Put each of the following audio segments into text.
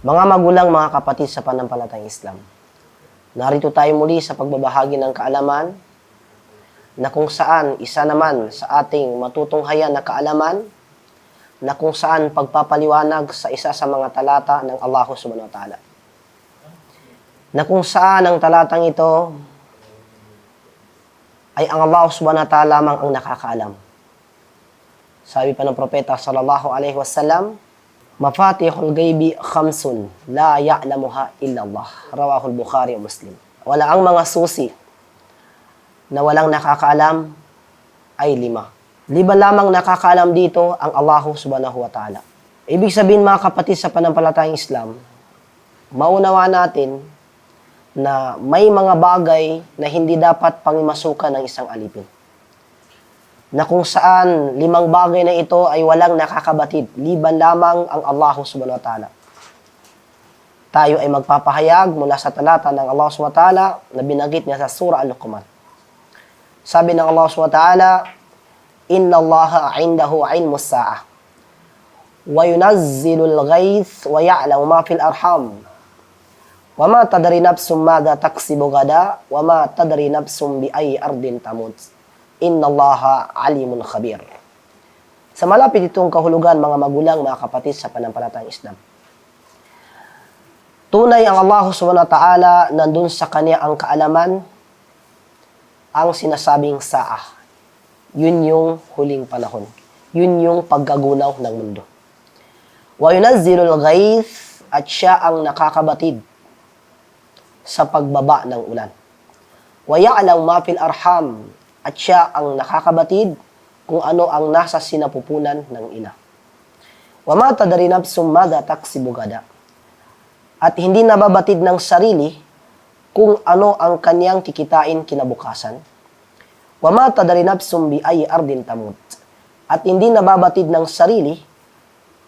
Mga magulang, mga kapatid sa panampalatayang Islam, narito tayo muli sa pagbabahagi ng kaalaman na kung saan isa naman sa ating matutunghayan na kaalaman na kung saan pagpapaliwanag sa isa sa mga talata ng Allah Subhanahu wa Ta'ala. Na kung saan ang talatang ito ay ang Allah Subhanahu wa Ta'ala lamang ang nakakaalam. Sabi pa ng propeta sallallahu alaihi wasallam, Mafatihul ghaibi khamsun la ya'lamuha illa Allah. Rawahul Bukhari o Muslim. Wala ang mga susi na walang nakakaalam ay 5. Liba lamang nakakaalam dito ang Allah Subhanahu wa Ta'ala. Ibig sabihin mga kapatid sa panampalatayang Islam, maunawa natin na may mga bagay na hindi dapat pangimasukan ng isang alipin. Na kung saan 5 bagay na ito ay walang nakakabatid, liban lamang ang Allah Subhanahu wa Ta'ala. Tayo ay magpapahayag mula sa talata ng Allah Subhanahu wa Ta'ala na binanggit niya sa Surah Al-Luqman. Sabi ng Allah Subhanahu wa Ta'ala, Inna Allaha 'indahu 'ilmus sa'ah wa yunazzilul ghaith wa ya'lamu ma fil arham wa ma tadri nafsum madha taksibu gada wa ma tadri nafsum bi ayyi ardin tamut. Inna Allaha alimun khabir. Sa malapit itong kahulugan, mga magulang, mga kapatid sa panampalatayang Islam. Tunay ang Allah Subhanahu wa Ta'ala, nandun sa Kanya ang kaalaman, ang sinasabing saah. Yun yung huling panahon. Yun yung paggagunaw ng mundo. Wa yunazzilul ghaith, at siya ang nakakabatid sa pagbaba ng ulan. Wa ya'lamu ma fil arham, at siya ang nakakabatid kung ano ang nasa sinapupunan ng ina. Wa ma tadri nafsum madha taksibu gada. At hindi nababatid ng sarili kung ano ang kaniyang kikitain kinabukasan. Wa ma tadri nafsum bi ayyi ardin tamut. At hindi nababatid ng sarili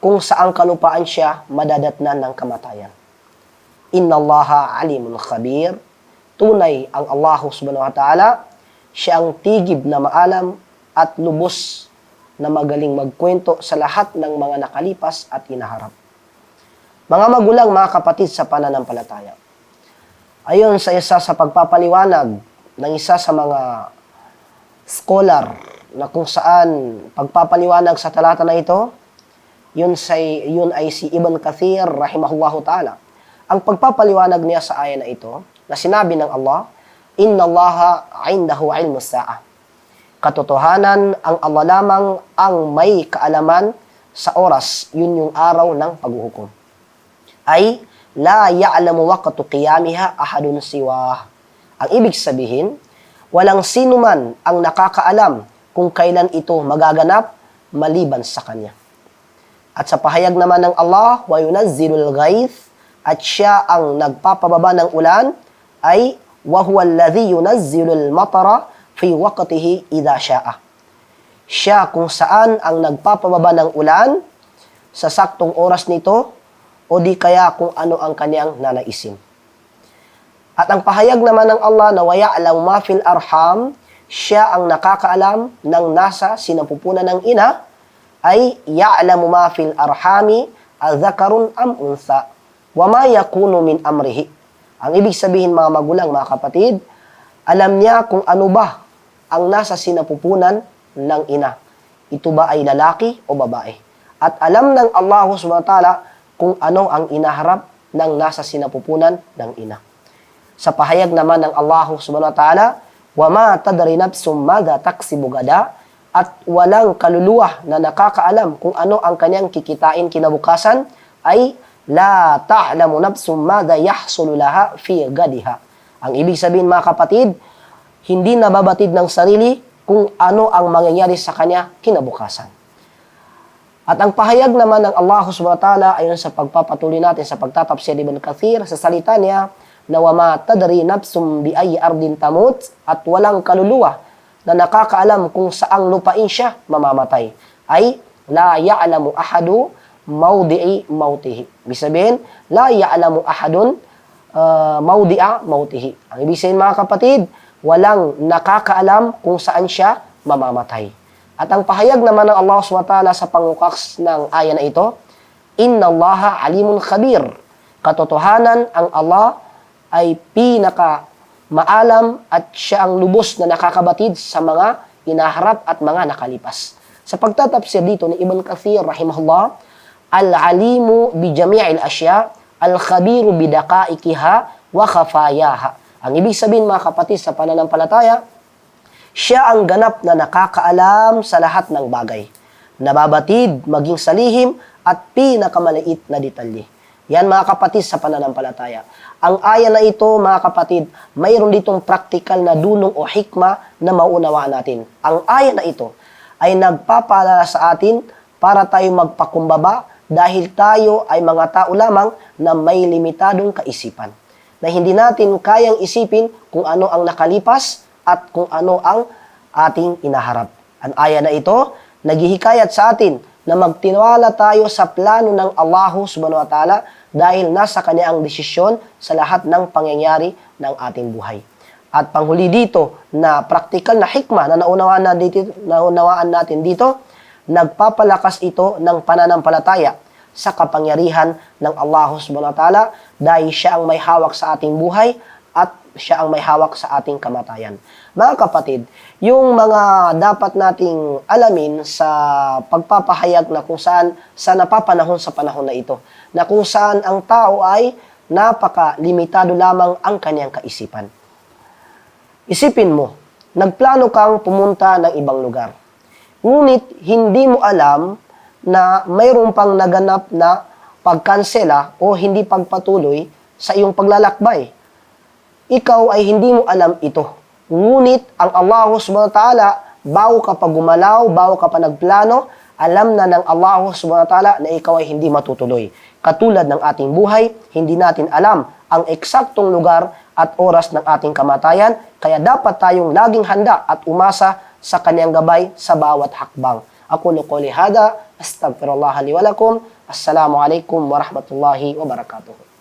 kung saang kalupaan siya madadatnan ng kamatayan. Inna Allaha alimun khabir. Tunay ang Allah Subhanahu wa Ta'ala, siya ang tigib na maalam at lubos na magaling magkwento sa lahat ng mga nakalipas at inaharap. Mga magulang, mga kapatid sa pananampalataya, ayon sa isa sa pagpapaliwanag ng isa sa mga scholar na kung saan pagpapaliwanag sa talata na ito, yun ay si Ibn Kathir rahimahullahu ta'ala. Ang pagpapaliwanag niya sa aya na ito, na sinabi ng Allah, Inna Allaha 'indahu 'ilmus sa'ah. Katotohanan, ang Allah lamang ang may kaalaman sa oras, yun yung araw ng paghuhukom. Ay, la ya'lamu waqtu qiyamiha ahadun siwa. Ang ibig sabihin, walang sino man ang nakakaalam kung kailan ito magaganap maliban sa Kanya. At sa pahayag naman ng Allah, wa yunazzilul ghaith, at siya ang nagpapababa ng ulan, ay وَهُوَ الَّذِي يُنَزِّلُ الْمَطَرَ فِي وَقْتِهِ إِذَا شَاءَ. Siya kung saan ang nagpapababa ng ulan sa saktong oras nito o di kaya kung ano ang kaniyang nanaisin. At ang pahayag naman ng Allah na وَيَعْلَمُ مَا فِي الْأَرْحَامِ, siya ang nakakaalam ng nasa sinapupunan ng ina, ay يَعْلَمُ مَا فِي الْأَرْحَامِ أَذَكَرٌ أَمْ أُنْثَى وَمَا يَكُونُ مِنْ أَمْرِهِ. Ang ibig sabihin, mga magulang, mga kapatid, alam niya kung ano ba ang nasa sinapupunan ng ina. Ito ba ay lalaki o babae? At alam ng Allah Subhanahu wa Ta'ala kung ano ang inaharap ng nasa sinapupunan ng ina. Sa pahayag naman ng Allah Subhanahu wa Ta'ala, wa ma tadri nafsum madha taksibu gada, at walang kaluluwa na nakakaalam kung ano ang kanyang kikitain kinabukasan, ay la ta'lamu nafsum madha yahsulu laha fi gadiha. Ang ibig sabihin, mga kapatid, hindi nababatid ng sarili kung ano ang mangyayari sa kanya kinabukasan. At ang pahayag naman ng Allah Subhanahu wa Ta'ala ayon sa pagpapatuloy natin sa pagtatapsir ni Ibn Kathir sa salita niya na wa ma tadri nafsum bi ayyi ardin tamut, at walang kaluluwa na nakakaalam kung saang lupain siya mamamatay, ay la ya'lamu ahadu mawdi'i mautihi. Ibig sabihin, la ya'lamu ahadun mawdi'a mautihi. Ang ibig sabihin, mga kapatid, walang nakakaalam kung saan siya mamamatay. At ang pahayag naman ng Allah SWT sa pangukaks ng aya na ito, Inna Allaha alimun khabir. Katotohanan, ang Allah ay pinaka maalam at siya ang lubos na nakakabatid sa mga inaharap at mga nakalipas. Sa pagtatapsir dito ni Ibn Kathir rahimahullah, al-alimu bi jami'il asya, al-khabiru bi daqaiqiha wa khafayaha. Ang ibig sabihin mga kapatid sa pananampalataya, siya ang ganap na nakakaalam sa lahat ng bagay, nababatid maging sa lihim at pinakamaliit na detalye. Yan mga kapatid sa pananampalataya. Ang aya na ito mga kapatid, mayroon ditong praktikal na dulong o hikma na maunawaan natin. Ang aya na ito ay nagpapaalala sa atin para tayo magpakumbaba dahil tayo ay mga tao lamang na may limitadong kaisipan. Na hindi natin kayang isipin kung ano ang nakalipas at kung ano ang ating inaharap. Ang aya na ito, naghihikayat sa atin na magtiwala tayo sa plano ng Allah subhanahu wa ta'ala dahil nasa Kanya ang desisyon sa lahat ng pangyayari ng ating buhay. At panghuli dito na praktikal na hikma na naunawaan natin dito, nagpapalakas ito ng pananampalataya sa kapangyarihan ng Allah subhanahu wa ta'ala dahil siya ang may hawak sa ating buhay at siya ang may hawak sa ating kamatayan. Mga kapatid, yung mga dapat nating alamin sa pagpapahayag na kung saan sa napapanahon sa panahon na ito, na kung saan ang tao ay napaka-limitado lamang ang kanyang kaisipan. Isipin mo, nagplano kang pumunta ng ibang lugar. Ngunit hindi mo alam na mayroon pang naganap na pagkansela o hindi pagpatuloy sa iyong paglalakbay. Ikaw ay hindi mo alam ito. Ngunit ang Allah subhanahu wa ta'ala, bago ka pa gumalaw, bago ka pa nagplano, alam na ng Allah subhanahu wa ta'ala na ikaw ay hindi matutuloy. Katulad ng ating buhay, hindi natin alam ang eksaktong lugar at oras ng ating kamatayan, kaya dapat tayong laging handa at umasa sa kanyang gabay sa bawat hakbang. Aqulu qouli hada, astaghfirullah li wa lakum. Assalamu alaikum warahmatullahi wabarakatuh.